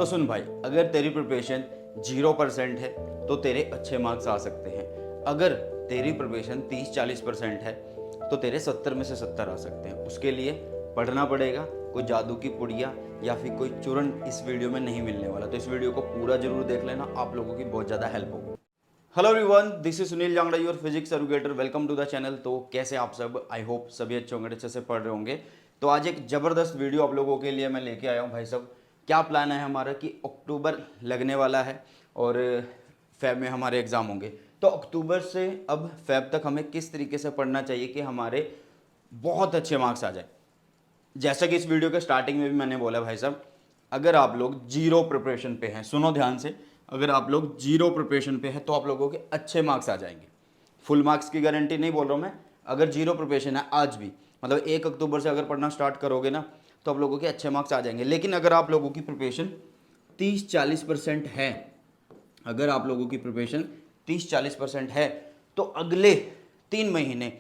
तो सुन भाई, अगर तेरी प्रिपरेशन 0% है तो तेरे अच्छे मार्क्स आ सकते हैं। अगर तेरी प्रिपरेशन 30-40% है तो तेरे 70 में से 70 आ सकते हैं। उसके लिए पढ़ना पड़ेगा। कोई जादू की पुड़िया या फिर कोई चूरन इस वीडियो में नहीं मिलने वाला। तो इस वीडियो को पूरा जरूर देख लेना, आप लोगों की बहुत ज़्यादा हेल्प होगी। Hello everyone, this is Sunil Jangra, your physics educator. Welcome to the channel. तो कैसे आप सब? आई होप सभी अच्छे होंगे, अच्छे से पढ़ रहे होंगे। तो आज एक ज़बरदस्त वीडियो आप लोगों के लिए मैं लेके आया हूँ भाई साहब। क्या प्लान है हमारा कि अक्टूबर लगने वाला है और फेब में हमारे एग्ज़ाम होंगे। तो अक्टूबर से अब फेब तक हमें किस तरीके से पढ़ना चाहिए कि हमारे बहुत अच्छे मार्क्स आ जाए। जैसा कि इस वीडियो के स्टार्टिंग में भी मैंने बोला भाई साहब, अगर आप लोग जीरो प्रिपरेशन पे हैं, सुनो ध्यान से, अगर आप लोग जीरो प्रिपरेशन पे हैं तो आप लोगों के अच्छे मार्क्स आ जाएंगे। फुल मार्क्स की गारंटी नहीं बोल रहा हूँ मैं। अगर जीरो प्रिपरेशन है आज भी, मतलब 1 अक्टूबर से अगर पढ़ना स्टार्ट करोगे ना, तो आप लोगों के अच्छे मार्क्स आ जाएंगे। लेकिन अगर आप लोगों की प्रिपरेशन 30-40% है, अगर आप लोगों की प्रिपरेशन 30-40% है, तो अगले 3 महीने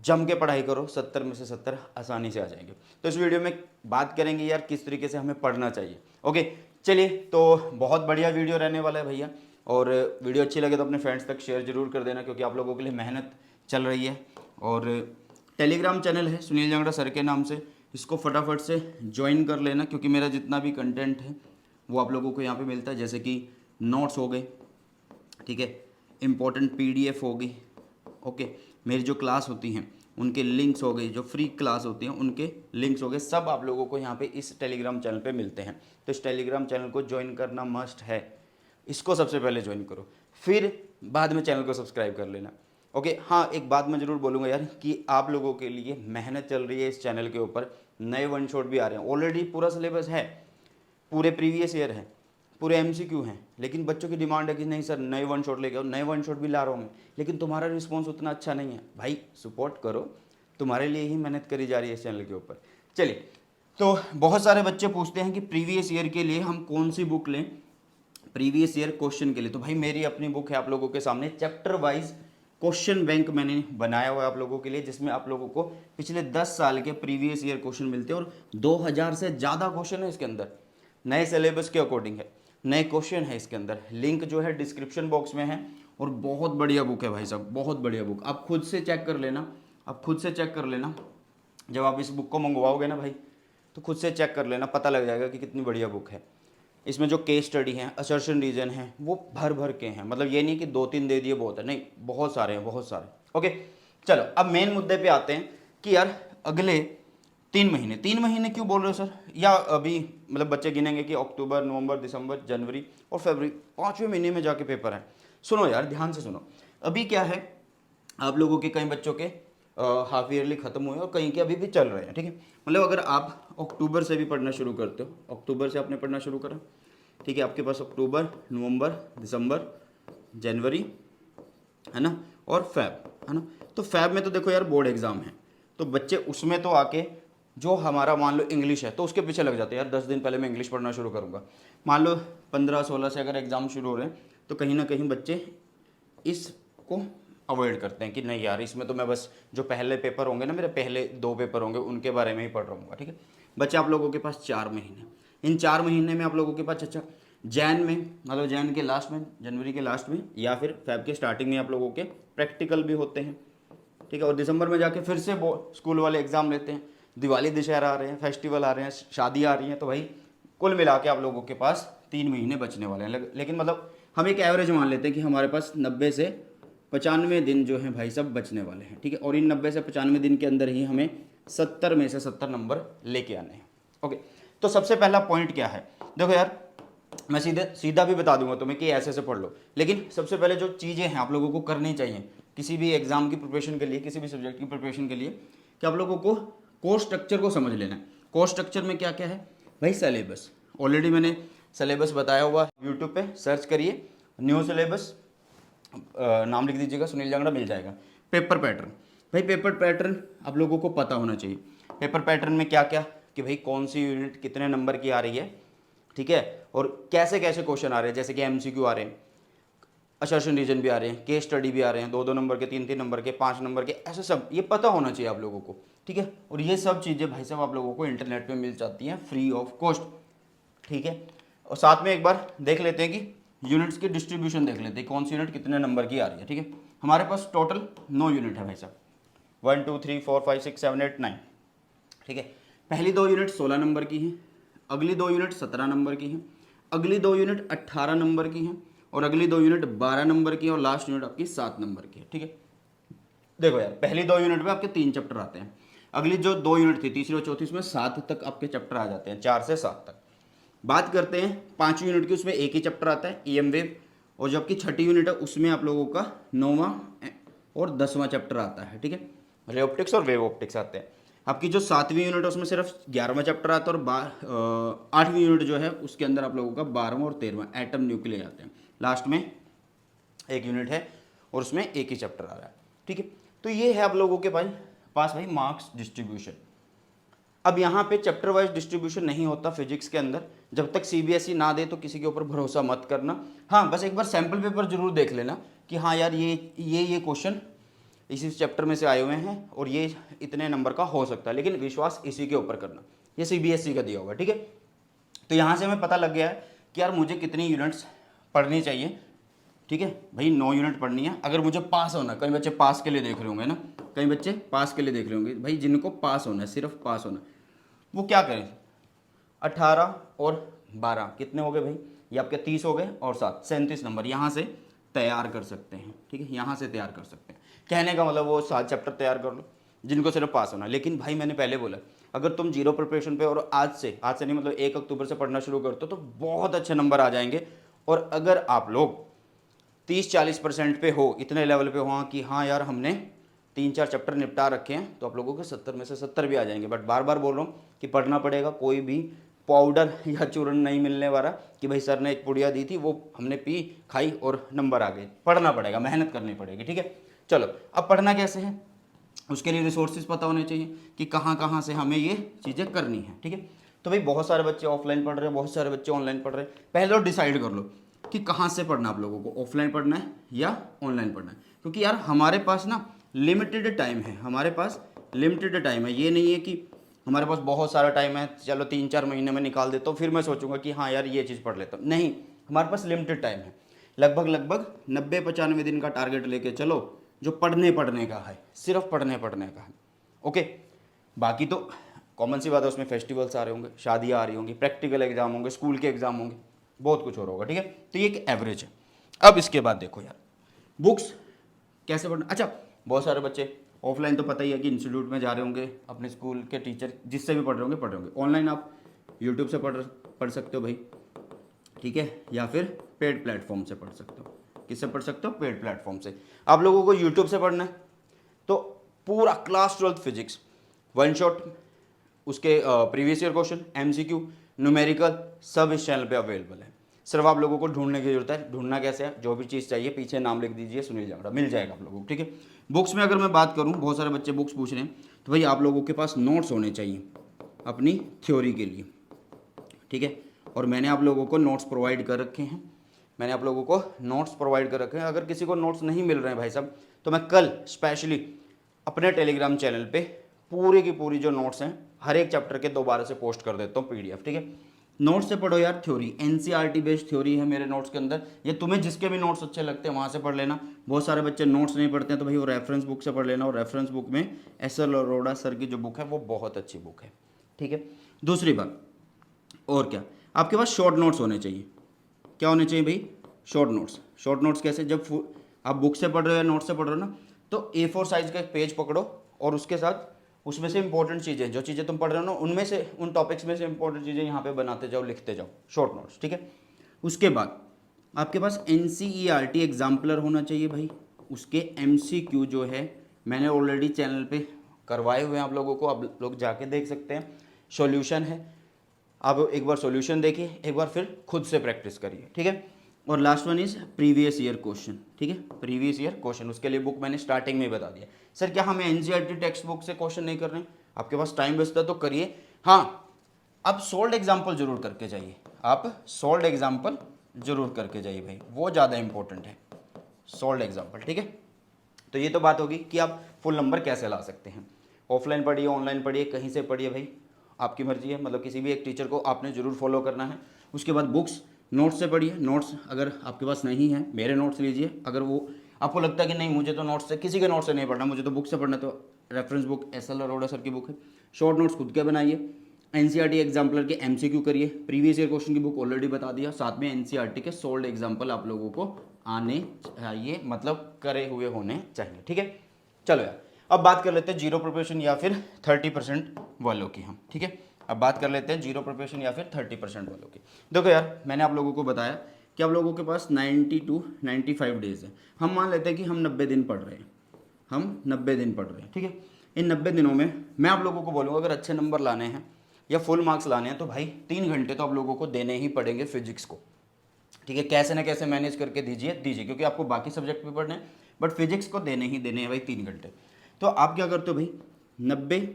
जम के पढ़ाई करो, 70 में से 70 आसानी से आ जाएंगे। तो इस वीडियो में बात करेंगे यार किस तरीके से हमें पढ़ना चाहिए। ओके चलिए, तो बहुत बढ़िया वीडियो रहने वाला है भैया। और वीडियो अच्छी लगे तो अपने फ्रेंड्स तक शेयर जरूर कर देना, क्योंकि आप लोगों के लिए मेहनत चल रही है। और टेलीग्राम चैनल है सुनील जांगड़ा सर के नाम से, इसको फटाफट से ज्वाइन कर लेना, क्योंकि मेरा जितना भी कंटेंट है वो आप लोगों को यहाँ पे मिलता है। जैसे कि नोट्स हो गए, ठीक है, इम्पोर्टेंट पीडीएफ होगी, ओके, मेरी जो क्लास होती हैं उनके लिंक्स हो गए, जो फ्री क्लास होती हैं उनके लिंक्स हो गए, सब आप लोगों को यहाँ पे इस टेलीग्राम चैनल पे मिलते हैं। तो इस टेलीग्राम चैनल को ज्वाइन करना मस्ट है। इसको सबसे पहले ज्वाइन करो, फिर बाद में चैनल को सब्सक्राइब कर लेना। ओके हाँ, एक बात मैं ज़रूर बोलूँगा यार कि आप लोगों के लिए मेहनत चल रही है इस चैनल के ऊपर। नए वन शॉट भी आ रहे हैं, ऑलरेडी पूरा सिलेबस है, पूरे प्रीवियस ईयर है, पूरे एमसीक्यू हैं, लेकिन बच्चों की डिमांड है कि नहीं सर नए वन शॉट लेके आओ। नए वन शॉट भी ला रहा हूँ मैं, लेकिन तुम्हारा रिस्पॉन्स उतना अच्छा नहीं है। भाई सपोर्ट करो, तुम्हारे लिए ही मेहनत करी जा रही है इस चैनल के ऊपर। चलिए, तो बहुत सारे बच्चे पूछते हैं कि प्रीवियस ईयर के लिए हम कौन सी बुक लें, प्रीवियस ईयर क्वेश्चन के लिए। तो भाई मेरी अपनी बुक है आप लोगों के सामने, चैप्टर वाइज क्वेश्चन बैंक मैंने बनाया हुआ है आप लोगों के लिए, जिसमें आप लोगों को पिछले 10 साल के प्रीवियस ईयर क्वेश्चन मिलते हैं। और 2000 से ज़्यादा क्वेश्चन है इसके अंदर, नए सिलेबस के अकॉर्डिंग है, नए क्वेश्चन है इसके अंदर। लिंक जो है डिस्क्रिप्शन बॉक्स में है। और बहुत बढ़िया बुक है भाई साहब, बहुत बढ़िया बुक। आप खुद से चेक कर लेना, आप खुद से चेक कर लेना। जब आप इस बुक को मंगवाओगे ना भाई, तो खुद से चेक कर लेना, पता लग जाएगा कि कितनी बढ़िया बुक है। इसमें जो केस स्टडी हैं, असर्शन रीजन हैं, वो भर भर के हैं। मतलब ये नहीं कि 2-3 दे दिए बहुत है, नहीं, बहुत सारे हैं, बहुत सारे। ओके चलो, अब मेन मुद्दे पे आते हैं कि यार अगले 3 महीने, 3 महीने क्यों बोल रहे हो सर? या अभी मतलब बच्चे गिनेंगे कि अक्टूबर, नवंबर, दिसंबर, जनवरी और फरवरी, 5वें महीने में जाके पेपर है। सुनो यार, ध्यान से सुनो। अभी क्या है, आप लोगों के कई बच्चों के हाफ ईयरली ख़त्म हुए और कहीं के अभी भी चल रहे हैं, ठीक है। मतलब अगर आप अक्टूबर से भी पढ़ना शुरू करते हो, अक्टूबर से आपने पढ़ना शुरू करा, ठीक है, आपके पास अक्टूबर, नवंबर, दिसंबर, जनवरी, है ना, और फैब, है ना। तो फैब में तो देखो यार बोर्ड एग्ज़ाम है, तो बच्चे उसमें तो आके जो हमारा मान लो इंग्लिश है तो उसके पीछे लग जाते हैं यार। 10 दिन पहले मैं इंग्लिश पढ़ना शुरू करूँगा। मान लो 15-16 से अगर एग्ज़ाम शुरू हो रहे हैं, तो कहीं ना कहीं बच्चे इसको अवॉइड करते हैं कि नहीं यार, इसमें तो मैं बस जो पहले पेपर होंगे ना, मेरे पहले 2 पेपर होंगे, उनके बारे में ही पढ़ रहा हूँ, ठीक है। बच्चे आप लोगों के पास 4 महीने, इन 4 महीने में आप लोगों के पास, अच्छा, जैन में, मतलब जैन के लास्ट में, जनवरी के लास्ट में, या फिर फैब के स्टार्टिंग में आप लोगों के प्रैक्टिकल भी होते हैं, ठीक है। और दिसंबर में जाके फिर से स्कूल वाले एग्ज़ाम लेते हैं। दिवाली, दशहरा आ रहे हैं, फेस्टिवल आ रहे हैं, शादी आ रही हैं, तो भाई कुल मिला के आप लोगों के पास 3 महीने बचने वाले हैं। लेकिन मतलब हम एक एवरेज मान लेते हैं कि हमारे पास 90 से 95 दिन जो हैं भाई सब बचने वाले हैं, ठीक है। और इन 90 से 95 दिन के अंदर ही हमें 70 में से 70 नंबर लेके आने हैं। ओके, तो सबसे पहला पॉइंट क्या है, देखो यार, मैं सीधा भी बता दूंगा तुम्हें कि ऐसे ऐसे पढ़ लो, लेकिन सबसे पहले जो चीज़ें हैं आप लोगों को करनी चाहिए किसी भी एग्जाम की प्रिपरेशन के लिए, किसी भी सब्जेक्ट की प्रिपरेशन के लिए, कि आप लोगों को कोर्स स्ट्रक्चर को समझ लेना है। कोर्स स्ट्रक्चर में क्या क्या है भाई? सिलेबस, ऑलरेडी मैंने सिलेबस बताया हुआ, यूट्यूब पे सर्च करिए, न्यू सिलेबस, नाम लिख दीजिएगा सुनील जांगड़ा, मिल जाएगा। पेपर पैटर्न, भाई पेपर पैटर्न आप लोगों को पता होना चाहिए। पेपर पैटर्न में क्या क्या, कि भाई कौन सी यूनिट कितने नंबर की आ रही है, ठीक है, और कैसे कैसे क्वेश्चन आ रहे हैं, जैसे कि एमसीक्यू आ रहे हैं, असर्शन रीजन भी आ रहे हैं, केस स्टडी भी आ रहे हैं, 2-2 नंबर के, 3-3 नंबर के, 5 नंबर के, ऐसे सब ये पता होना चाहिए आप लोगों को, ठीक है। और ये सब चीज़ें भाई साहब आप लोगों को इंटरनेट पे मिल जाती हैं फ्री ऑफ कॉस्ट। ठीक है। और साथ में एक बार देख लेते हैं कि यूनिट्स की डिस्ट्रीब्यूशन देख लेते हैं, कौन सी यूनिट कितने नंबर की आ रही है। ठीक है, हमारे पास टोटल 9 यूनिट है भाई साहब, 1 2 3 4 5 6 7 8 9। ठीक है, पहली 2 यूनिट 16 नंबर की हैं, अगली 2 यूनिट 17 नंबर की हैं, अगली 2 यूनिट 18 नंबर की हैं, और अगली 2 यूनिट 12 नंबर की है, और लास्ट यूनिट आपकी 7 नंबर की है। ठीक है, देखो यार, पहली 2 यूनिट में आपके 3 चैप्टर आते हैं, अगली जो 2 यूनिट थी तीसरी और चौथी, इसमें 7 तक आपके चैप्टर आ जाते हैं, 4 से 7 तक। बात करते हैं 5वीं यूनिट की, उसमें एक ही चैप्टर आता है ईएम वेव, और जो आपकी 6ठी यूनिट है उसमें आप लोगों का 9वां और 10वां चैप्टर आता है। ठीक है, रे ऑप्टिक्स और वेव ऑप्टिक्स आते हैं। आपकी जो 7वीं यूनिट है उसमें सिर्फ 11वां चैप्टर आता है, और 8वीं यूनिट जो है उसके अंदर आप लोगों का 12वां और 13वां एटम न्यूक्लियर आते हैं। लास्ट में एक यूनिट है और उसमें एक ही चैप्टर आ रहा है। ठीक है, तो ये है आप लोगों के पास भाई मार्क्स डिस्ट्रीब्यूशन। अब यहाँ पे चैप्टर वाइज डिस्ट्रीब्यूशन नहीं होता फिजिक्स के अंदर, जब तक सीबीएसई ना दे तो किसी के ऊपर भरोसा मत करना। हाँ, बस एक बार सैम्पल पेपर जरूर देख लेना कि हाँ यार ये क्वेश्चन इसी चैप्टर में से आए हुए हैं और ये इतने नंबर का हो सकता है, लेकिन विश्वास इसी के ऊपर करना, ये सीबीएसई का दिया होगा। ठीक है, तो यहाँ से हमें पता लग गया है कि यार मुझे कितनी यूनिट्स पढ़नी चाहिए। ठीक है भाई, 9 यूनिट पढ़नी है अगर मुझे पास होना। कई बच्चे पास के लिए देख रहे होंगे ना, कई बच्चे पास के लिए देख रहे होंगे। भाई जिनको पास होना है, सिर्फ पास होना है, वो क्या करें, 18 और 12 कितने हो गए भाई, ये आपके 30 हो गए, और 7 37 नंबर यहाँ से तैयार कर सकते हैं। ठीक है, यहाँ से तैयार कर सकते हैं। कहने का मतलब वो 7 चैप्टर तैयार कर लो जिनको सिर्फ पास होना। लेकिन भाई मैंने पहले बोला, अगर तुम जीरो प्रिपरेशन पे और आज से नहीं मतलब 1 अक्टूबर से पढ़ना शुरू करते हो तो बहुत अच्छे नंबर आ जाएंगे। और अगर आप लोग 30-40% पे हो, इतने लेवल पे हो कि हाँ यार हमने 3-4 चैप्टर निपटा रखे हैं, तो आप लोगों के 70 में से 70 भी आ जाएंगे। बट बार बार बोल रहा हूँ कि पढ़ना पड़ेगा, कोई भी पाउडर या चूरन नहीं मिलने वाला कि भाई सर ने एक पुड़िया दी थी वो हमने पी खाई और नंबर आ गए। पढ़ना पड़ेगा, मेहनत करनी पड़ेगी। ठीक है, चलो अब पढ़ना कैसे है, उसके लिए रिसोर्सेज पता होने चाहिए कि कहाँ कहाँ से हमें ये चीज़ें करनी है। ठीक है, तो भाई बहुत सारे बच्चे ऑफलाइन पढ़ रहे हैं, बहुत सारे बच्चे ऑनलाइन पढ़ रहे हैं। पहले तो डिसाइड कर लो कि कहाँ से पढ़ना आप लोगों को, ऑफलाइन पढ़ना है या ऑनलाइन पढ़ना है। क्योंकि यार हमारे पास ना लिमिटेड टाइम है, हमारे पास लिमिटेड टाइम है। ये नहीं है कि हमारे पास बहुत सारा टाइम है, चलो 3-4 महीने में निकाल देता हूँ, फिर मैं सोचूंगा कि हाँ यार ये चीज़ पढ़ लेता हूँ। नहीं, हमारे पास लिमिटेड टाइम है, लगभग 90-95 दिन का टारगेट लेके चलो, जो पढ़ने का है, सिर्फ पढ़ने का है। ओके, बाकी तो कॉमन सी बात है, उसमें फेस्टिवल्स आ रहे होंगे, शादियाँ आ रही होंगी, प्रैक्टिकल एग्जाम होंगे, स्कूल के एग्जाम होंगे, बहुत कुछ और होगा। ठीक है, तो ये एक एवरेज है। अब इसके बाद देखो यार, बुक्स कैसे पढ़ना। अच्छा, बहुत सारे बच्चे ऑफलाइन तो पता ही है कि इंस्टीट्यूट में जा रहे होंगे, अपने स्कूल के टीचर जिससे भी पढ़ रहे होंगे। ऑनलाइन आप यूट्यूब से पढ़ सकते हो भाई। ठीक है, या फिर पेड प्लेटफॉर्म से पढ़ सकते हो। किससे पढ़ सकते हो, पेड प्लेटफॉर्म से। आप लोगों को यूट्यूब से पढ़ना है तो पूरा क्लास 12th फिजिक्स 1 शॉट, उसके previous year question, MCQ, numerical, सब इस चैनल पे अवेलेबल है। सिर्फ आप लोगों को ढूंढने की जरूरत है। ढूंढना कैसे है, जो भी चीज़ चाहिए पीछे नाम लिख दीजिए, सुनील जामरा, मिल जाएगा आप लोगों को। ठीक है, बुक्स में अगर मैं बात करूँ, बहुत सारे बच्चे बुक्स पूछ रहे हैं, तो भाई आप लोगों के पास नोट्स होने चाहिए अपनी थ्योरी के लिए। ठीक है, और मैंने आप लोगों को नोट्स प्रोवाइड कर रखे हैं, अगर किसी को नोट्स नहीं मिल रहे हैं भाई साहब, तो मैं कल स्पेशली अपने टेलीग्राम चैनल पे पूरी की पूरी जो नोट्स हैं हर एक चैप्टर के दोबारा से पोस्ट कर देता हूँ पीडीएफ। ठीक है, नोट्स से पढ़ो यार, थ्योरी एनसीईआरटी बेस्ड थ्योरी है मेरे नोट्स के अंदर। ये तुम्हें जिसके भी नोट्स अच्छे लगते हैं वहाँ से पढ़ लेना। बहुत सारे बच्चे नोट्स नहीं पढ़ते हैं, तो भाई वो रेफरेंस बुक से पढ़ लेना, और रेफरेंस बुक में एस.एल. अरोड़ा सर की जो बुक है वो बहुत अच्छी बुक है। ठीक है, दूसरी बात और क्या, आपके पास शॉर्ट नोट्स होने चाहिए। क्या होने चाहिए भाई, शॉर्ट नोट्स कैसे, जब आप बुक से पढ़ रहे हो या नोट से पढ़ रहे हो ना, तो A4 साइज का एक पेज पकड़ो और उसके साथ उसमें से इंपॉर्टेंट चीज़ें, जो चीज़ें तुम पढ़ रहे हो ना, उनमें से उन टॉपिक्स में से इंपॉर्टेंट चीज़ें यहाँ पे बनाते जाओ, लिखते जाओ, शॉर्ट नोट्स। ठीक है, उसके बाद आपके पास NCERT एग्जाम्पलर होना चाहिए भाई। उसके MCQ जो है मैंने ऑलरेडी चैनल पे करवाए हुए हैं आप लोगों को, आप लोग जाके देख सकते हैं। सॉल्यूशन है, आप एक बार सॉल्यूशन देखिए, एक बार फिर खुद से प्रैक्टिस करिए। ठीक है, और last one is previous year question. ठीक है, प्रीवियस ईयर क्वेश्चन, उसके लिए बुक मैंने स्टार्टिंग में बता दिया। सर क्या हमें NCERT टेक्स्ट बुक से क्वेश्चन नहीं कर रहे हैं, आपके पास टाइम बचता है तो करिए। हाँ, आप सोल्ड एग्जाम्पल जरूर करके जाइए, भाई, वो ज़्यादा इंपॉर्टेंट है, सोल्ड एग्जाम्पल। ठीक है, तो ये तो बात होगी कि आप फुल नंबर कैसे ला सकते हैं। ऑफलाइन पढ़िए, ऑनलाइन पढ़िए, कहीं से पढ़िए भाई, आपकी मर्जी है, मतलब किसी भी एक टीचर को आपने ज़रूर फॉलो करना है। उसके बाद बुक्स नोट्स से पढ़िए। नोट्स अगर आपके पास नहीं है, मेरे नोट्स लीजिए। अगर वो आपको लगता है कि नहीं मुझे तो नोट्स से, किसी के नोट्स से नहीं पढ़ना, मुझे तो बुक से पढ़ना, तो reference book SL. Arora sir की बुक है। शॉर्ट नोट्स खुद के बनाइए। एनसीईआरटी एग्जाम्पलर के एमसीक्यू करिए। प्रीवियस ईयर क्वेश्चन की बुक ऑलरेडी बता दिया, साथ में एनसीईआरटी के सोल्ड एग्जाम्पल आप लोगों को आने चाहिए, मतलब करे हुए होने चाहिए। ठीक है, चलो यार अब बात कर लेते हैं जीरो प्रिपरेशन या फिर 30% वालों की हम। ठीक है, अब बात कर लेते हैं जीरो प्रिपरेशन या फिर 30% वालों की। देखो यार, मैंने आप लोगों को बताया कि आप लोगों के पास 90 to 95 डेज है। हम मान लेते हैं कि हम 90 दिन पढ़ रहे हैं, हम 90 दिन पढ़ रहे हैं। ठीक है, इन 90 दिनों में मैं आप लोगों को बोलूँगा, अगर अच्छे नंबर लाने हैं या फुल मार्क्स लाने हैं तो भाई 3 घंटे तो आप लोगों को देने ही पड़ेंगे फिजिक्स को। ठीक है, कैसे ना कैसे मैनेज करके दीजिए, क्योंकि आपको बाकी सब्जेक्ट भी पढ़ने हैं, बट फिजिक्स को देने ही देने हैं भाई 3 घंटे। तो आप क्या करते हो भाई, 90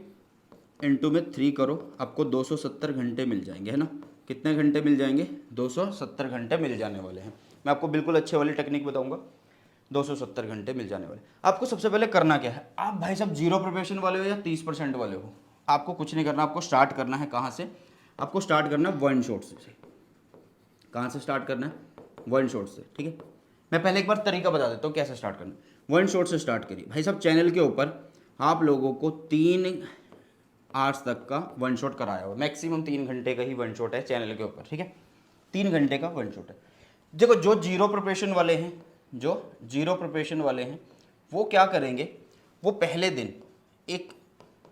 इंटू में 3 करो, आपको 270 घंटे मिल जाएंगे, है ना। कितने घंटे मिल जाएंगे, 270 घंटे मिल जाने वाले हैं। मैं आपको बिल्कुल अच्छे वाली टेक्निक बताऊंगा, 270 घंटे मिल जाने वाले। आपको सबसे पहले करना क्या है, आप भाई साहब जीरो प्रिपरेशन वाले हो या 30% वाले हो, आपको कुछ नहीं करना। आपको स्टार्ट करना है कहाँ से, आपको स्टार्ट करना है वन शॉट से। कहाँ से स्टार्ट करना है, वन शॉट से। ठीक है, मैं पहले एक बार तरीका बता देता हूँ कैसे स्टार्ट करना है। वन शॉट से स्टार्ट करिए भाई साहब। चैनल के ऊपर आप लोगों को 3 आवर्स तक का वन शॉट कराया हुआ, मैक्सिमम 3 घंटे का ही वन शॉट है चैनल के ऊपर। ठीक है, 3 घंटे का वन शॉट है। देखो जो जीरो प्रिपरेशन वाले हैं, जो जीरो प्रिपरेशन वाले हैं वो क्या करेंगे, वो पहले दिन एक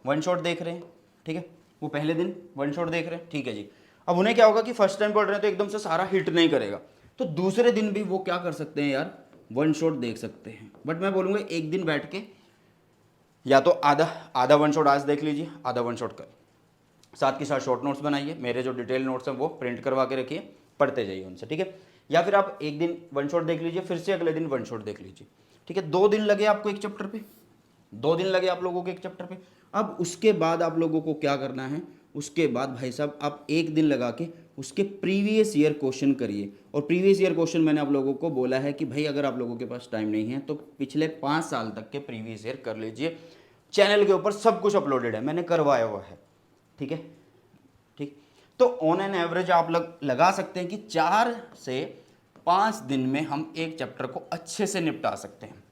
वन शॉट देख रहे हैं। ठीक है, वो पहले दिन वन शॉट देख रहे हैं, ठीक है जी। अब उन्हें क्या होगा कि फर्स्ट टाइम पढ़ रहे हैं तो एकदम से सारा हिट नहीं करेगा, तो दूसरे दिन भी वो क्या कर सकते हैं यार, वन शॉट देख सकते हैं। बट मैं बोलूँगा एक दिन बैठ के या तो आधा वन शॉट आज देख लीजिए, आधा वन शॉट कर, साथ के साथ शॉर्ट नोट्स बनाइए। मेरे जो डिटेल नोट्स हैं वो प्रिंट करवा के रखिए, पढ़ते जाइए उनसे। ठीक है, या फिर आप एक दिन वन शॉट देख लीजिए, फिर से अगले दिन वन शॉट देख लीजिए। ठीक है, 2 दिन लगे आपको एक चैप्टर पे, 2 दिन लगे आप लोगों के एक चैप्टर पे। अब उसके बाद आप लोगों को क्या करना है, उसके बाद भाई साहब आप एक दिन लगा के उसके प्रीवियस ईयर क्वेश्चन करिए। और प्रीवियस ईयर क्वेश्चन मैंने आप लोगों को बोला है कि भाई अगर आप लोगों के पास टाइम नहीं है तो पिछले 5 साल तक के प्रीवियस ईयर कर लीजिए। चैनल के ऊपर सब कुछ अपलोडेड है, मैंने करवाया हुआ है। ठीक है, ठीक, तो ऑन एन एवरेज आप लगा सकते हैं कि 4 से 5 दिन में हम एक चैप्टर को अच्छे से निपटा सकते हैं।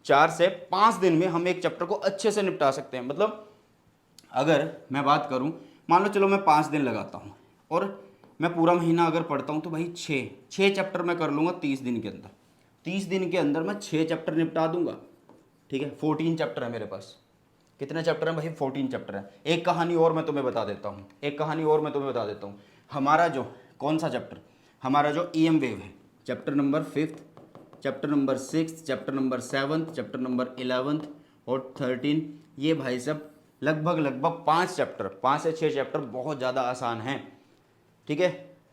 4 से 5 दिन में हम एक चैप्टर को अच्छे से निपटा सकते हैं। मतलब अगर मैं बात करूं, मान लो चलो मैं 5 दिन लगाता हूं और मैं पूरा महीना अगर पढ़ता हूं तो भाई 6 चैप्टर मैं कर लूँगा 30 दिन के अंदर। 30 दिन के अंदर मैं 6 चैप्टर निपटा दूंगा। ठीक है, 14 चैप्टर है मेरे पास। कितने चैप्टर हैं भाई, 14 चैप्टर है। एक कहानी और मैं तुम्हें बता देता हूँ, एक कहानी और मैं तुम्हें बता देता हूँ। हमारा जो कौन सा चैप्टर, हमारा जो EM वेव है, chapter number 5, chapter number 6, chapter number 7, chapter number 11 और 13, ये भाई साहब लगभग 5 चैप्टर, 5 से 6 चैप्टर बहुत ज़्यादा आसान हैं। ठीक है,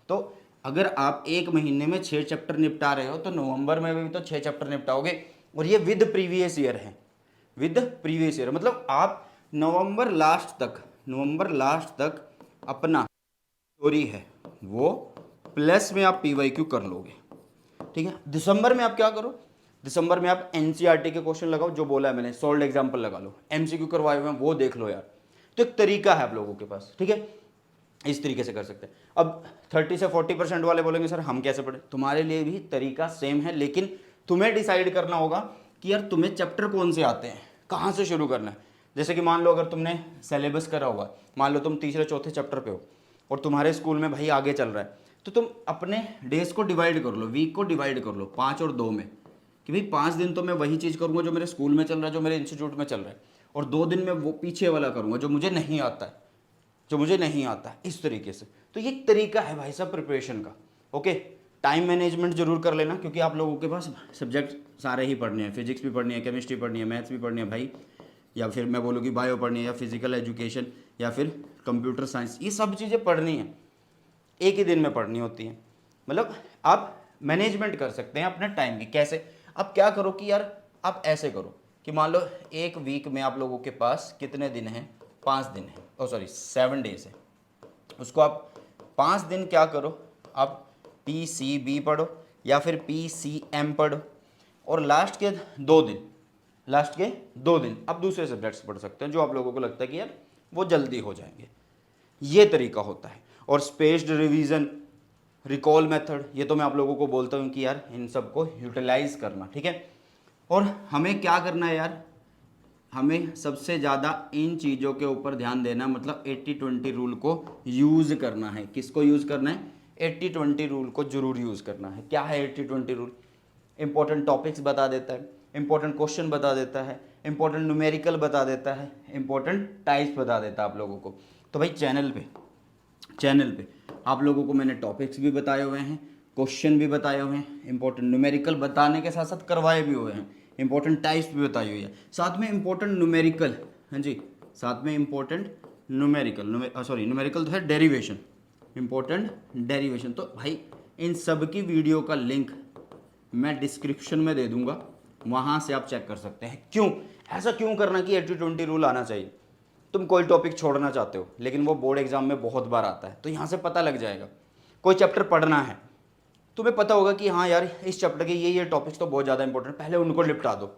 तो अगर आप एक महीने में 6 चैप्टर निपटा रहे हो तो नवंबर में भी तो 6 चैप्टर निपटाओगे। और ये विद प्रीवियस ईयर है, विद प्रीवियस ईयर। मतलब आप नवंबर लास्ट तक अपना थ्योरी है वो प्लस में आप PYQ कर लोगे। ठीक है, दिसंबर में आप क्या करो, दिसंबर में आप NCERT के क्वेश्चन लगाओ, जो बोला है मैंने, सॉल्व एग्जाम्पल लगा लो, MCQ करवाए हुए हैं वो देख लो यार। तो एक तरीका है आप लोगों के पास। ठीक है, इस तरीके से कर सकते हैं। अब 30 से 40% वाले बोलेंगे सर हम कैसे पढ़े, तुम्हारे लिए भी तरीका सेम है, लेकिन तुम्हें डिसाइड करना होगा कि यार तुम्हें चैप्टर कौन से आते हैं, कहाँ से शुरू करना है। जैसे कि मान लो अगर तुमने सिलेबस करा होगा, मान लो तुम तीसरे चौथे चैप्टर पे हो और तुम्हारे स्कूल में भाई आगे चल रहा है, तो तुम अपने डेज को डिवाइड कर लो, वीक को डिवाइड कर लो 5 और 2 में, कि भाई 5 दिन तो मैं वही चीज़ करूँगा जो मेरे स्कूल में चल रहा है, जो मेरे इंस्टीट्यूट में चल रहा है, और 2 दिन में वो पीछे वाला करूँगा जो मुझे नहीं आता है, इस तरीके से। तो ये एक तरीका है भाई साहब प्रिपरेशन का। ओके, टाइम मैनेजमेंट जरूर कर लेना, क्योंकि आप लोगों के पास सब्जेक्ट सारे ही पढ़ने हैं, फिजिक्स भी पढ़नी है, केमिस्ट्री पढ़नी है, मैथ्स भी पढ़नी है भाई, या फिर मैं बोलूँ कि बायो पढ़नी है, या फिजिकल एजुकेशन, या फिर कंप्यूटर साइंस, ये सब चीज़ें पढ़नी है, एक ही दिन में पढ़नी होती हैं। मतलब आप मैनेजमेंट कर सकते हैं अपने टाइम की। कैसे, आप क्या करो कि यार आप ऐसे करो कि मान लो एक वीक में आप लोगों के पास कितने दिन हैं, 5 दिन है, 7 डेज है। उसको आप 5 दिन क्या करो, आप PCB पढ़ो या फिर PCM पढ़ो, और लास्ट के 2 दिन आप दूसरे सब्जेक्ट्स पढ़ सकते हैं जो आप लोगों को लगता है कि यार वो जल्दी हो जाएंगे। ये तरीका होता है। और स्पेस्ड रिवीजन, रिकॉल मेथड, ये तो मैं आप लोगों को बोलता हूँ कि यार इन सबको यूटिलाइज करना, ठीक है। और हमें क्या करना है यार, हमें सबसे ज़्यादा इन चीज़ों के ऊपर ध्यान देना, मतलब 80-20 रूल को यूज़ करना है। किसको यूज़ करना है? 80-20 रूल को जरूर यूज़ करना है। क्या है 80-20 रूल? इंपॉर्टेंट टॉपिक्स बता देता है, इंपॉर्टेंट क्वेश्चन बता देता है, इंपॉर्टेंट न्यूमेरिकल बता देता है, इंपॉर्टेंट टाइप्स बता देता है आप लोगों को। तो भाई चैनल पे आप लोगों को मैंने टॉपिक्स भी बताए हुए हैं, क्वेश्चन भी बताए हुए हैं, इंपॉर्टेंट न्यूमेरिकल बताने के साथ साथ करवाए भी हुए हैं, इंपॉर्टेंट टाइप्स भी बताई हुई है, साथ में इंपॉर्टेंट न्यूमेरिकल, हाँ जी, साथ में इंपॉर्टेंट न्यूमेरिकल तो है, डेरिवेशन, इंपॉर्टेंट डेरिवेशन। तो भाई इन सब की वीडियो का लिंक मैं डिस्क्रिप्शन में दे दूंगा, वहाँ से आप चेक कर सकते हैं। क्यों ऐसा क्यों करना कि 80-20 रूल आना चाहिए? तुम कोई टॉपिक छोड़ना चाहते हो लेकिन वो बोर्ड एग्जाम में बहुत बार आता है, तो यहाँ से पता लग जाएगा। कोई चैप्टर पढ़ना है, तुम्हें पता होगा कि हाँ यार इस चैप्टर के ये टॉपिक्स तो बहुत ज़्यादा इंपॉर्टेंट, पहले उनको निपटा दो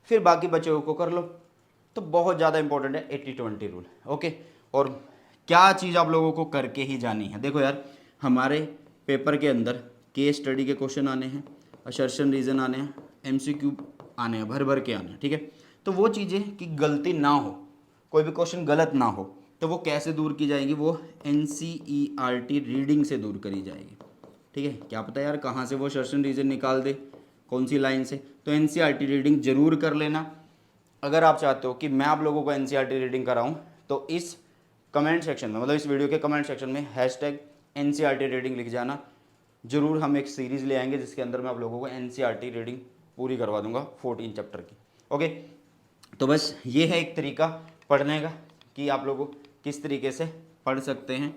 फिर बाकी बचे को कर लो। तो बहुत ज़्यादा इंपॉर्टेंट है 80-20 रूल। ओके, और क्या चीज़ आप लोगों को करके ही जानी है? देखो यार, हमारे पेपर के अंदर केस स्टडी के क्वेश्चन आने हैं, असर्शन रीजन आने हैं, एमसीक्यू आने हैं, भर भर के आने हैं, ठीक है। तो वो चीज़ें कि गलती ना हो, कोई भी क्वेश्चन गलत ना हो, तो वो कैसे दूर की जाएगी? वो NCERT रीडिंग से दूर करी जाएगी, ठीक है। क्या पता यार कहाँ से वो असर्शन रीजन निकाल दे, कौन सी लाइन से। तो NCERT रीडिंग जरूर कर लेना। अगर आप चाहते हो कि मैं आप लोगों को NCERT रीडिंग कराऊं, तो इस कमेंट सेक्शन में, मतलब इस वीडियो के कमेंट सेक्शन में #NCERT रीडिंग लिख जाना। जरूर हम एक सीरीज़ ले आएंगे जिसके अंदर मैं आप लोगों को NCERT रीडिंग पूरी करवा दूंगा 14 चैप्टर की। ओके, तो बस ये है एक तरीका पढ़ने का कि आप लोग किस तरीके से पढ़ सकते हैं।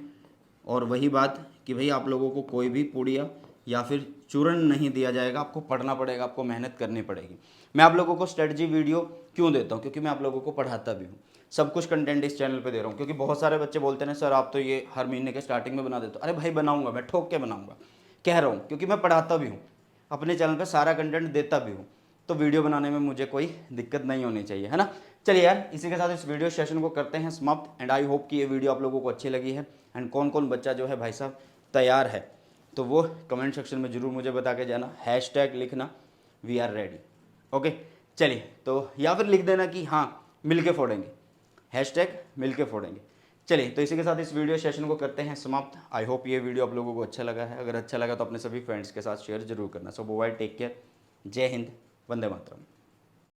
और वही बात कि भाई आप लोगों को कोई भी पुड़िया या फिर चूरन नहीं दिया जाएगा, आपको पढ़ना पड़ेगा, आपको मेहनत करनी पड़ेगी। मैं आप लोगों को स्ट्रेटजी वीडियो क्यों देता हूँ? क्योंकि मैं आप लोगों को पढ़ाता भी हूँ। सब कुछ कंटेंट इस चैनल पे दे रहा हूँ, क्योंकि बहुत सारे बच्चे बोलते हैं सर आप तो ये हर महीने के स्टार्टिंग में बना देते हो। अरे भाई बनाऊँगा, मैं ठोक के बनाऊँगा, कह रहा हूँ, क्योंकि मैं पढ़ाता भी हूँ, अपने चैनल पर सारा कंटेंट देता भी हूँ। तो वीडियो बनाने में मुझे कोई दिक्कत नहीं होनी चाहिए, है ना। चलिए यार, इसी के साथ इस वीडियो सेशन को करते हैं समाप्त। एंड आई होप कि ये वीडियो आप लोगों को अच्छी लगी है। एंड कौन कौन बच्चा जो है भाई साहब तैयार है, तो वो कमेंट सेक्शन में ज़रूर मुझे बता के जाना, # लिखना वी आर रेडी। ओके, चलिए, तो या फिर लिख देना कि हाँ मिल के फोड़ेंगे, # मिल के फोड़ेंगे। चलिए, तो इसी के साथ इस वीडियो सेशन को करते हैं समाप्त। आई होप ये वीडियो आप लोगों को अच्छा लगा है। अगर अच्छा लगा तो अपने सभी फ्रेंड्स के साथ शेयर जरूर करना। सो बाय, टेक केयर, जय हिंद, वंदे मातरम।